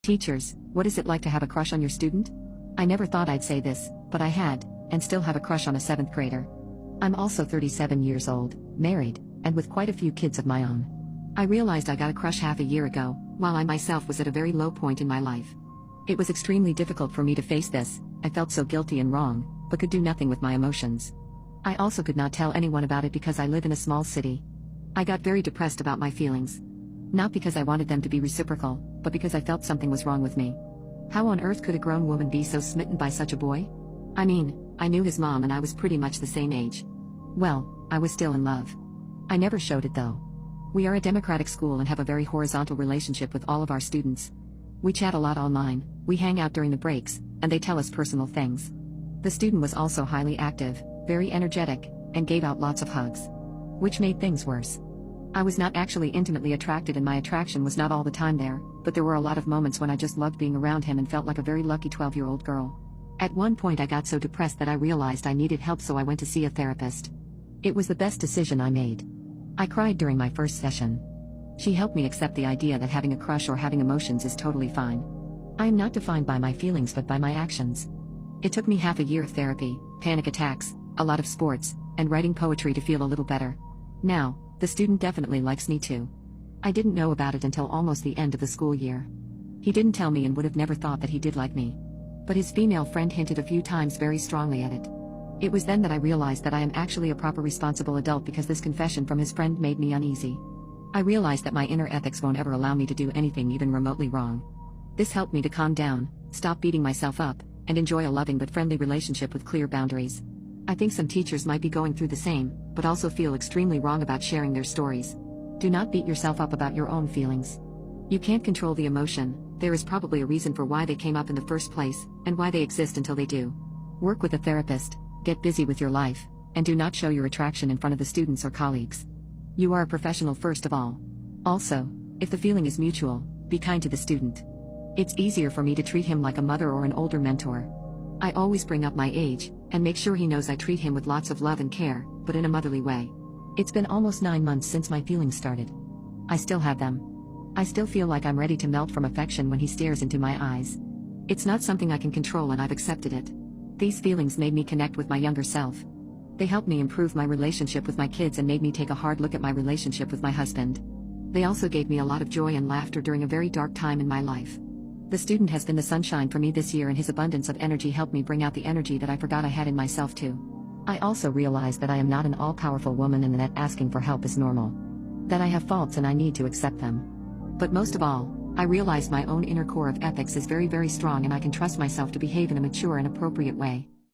Teachers, what is it like to have a crush on your student? I never thought I'd say this, but I had, and still have a crush on a 7th grader. I'm also 37 years old, married, and with quite a few kids of my own. I realized I got a crush half a year ago, while I myself was at a very low point in my life. It was extremely difficult for me to face this. I felt so guilty and wrong, but could do nothing with my emotions. I also could not tell anyone about it because I live in a small city. I got very depressed about my feelings. Not because I wanted them to be reciprocal, but because I felt something was wrong with me. How on earth could a grown woman be so smitten by such a boy? I mean, I knew his mom and I was pretty much the same age. Well, I was still in love. I never showed it though. We are a democratic school and have a very horizontal relationship with all of our students. We chat a lot online, we hang out during the breaks, and they tell us personal things. The student was also highly active, very energetic, and gave out lots of hugs. Which made things worse. I was not actually intimately attracted and my attraction was not all the time there, but there were a lot of moments when I just loved being around him and felt like a very lucky 12-year-old girl. At one point I got so depressed that I realized I needed help, so I went to see a therapist. It was the best decision I made. I cried during my first session. She helped me accept the idea that having a crush or having emotions is totally fine. I am not defined by my feelings but by my actions. It took me half a year of therapy, panic attacks, a lot of sports, and writing poetry to feel a little better. Now, the student definitely likes me too. I didn't know about it until almost the end of the school year. He didn't tell me and would have never thought that he did like me. But his female friend hinted a few times very strongly at it. It was then that I realized that I am actually a proper responsible adult because this confession from his friend made me uneasy. I realized that my inner ethics won't ever allow me to do anything even remotely wrong. This helped me to calm down, stop beating myself up, and enjoy a loving but friendly relationship with clear boundaries. I think some teachers might be going through the same, but also feel extremely wrong about sharing their stories. Do not beat yourself up about your own feelings. You can't control the emotion. There is probably a reason for why they came up in the first place, and why they exist until they do. Work with a therapist, get busy with your life, and do not show your attraction in front of the students or colleagues. You are a professional first of all. Also, if the feeling is mutual, be kind to the student. It's easier for me to treat him like a mother or an older mentor. I always bring up my age, and make sure he knows I treat him with lots of love and care, but in a motherly way. It's been almost 9 months since my feelings started. I still have them. I still feel like I'm ready to melt from affection when he stares into my eyes. It's not something I can control and I've accepted it. These feelings made me connect with my younger self. They helped me improve my relationship with my kids and made me take a hard look at my relationship with my husband. They also gave me a lot of joy and laughter during a very dark time in my life. The student has been the sunshine for me this year, and his abundance of energy helped me bring out the energy that I forgot I had in myself too. I also realized that I am not an all-powerful woman and that asking for help is normal. That I have faults and I need to accept them. But most of all, I realized my own inner core of ethics is very, very strong and I can trust myself to behave in a mature and appropriate way.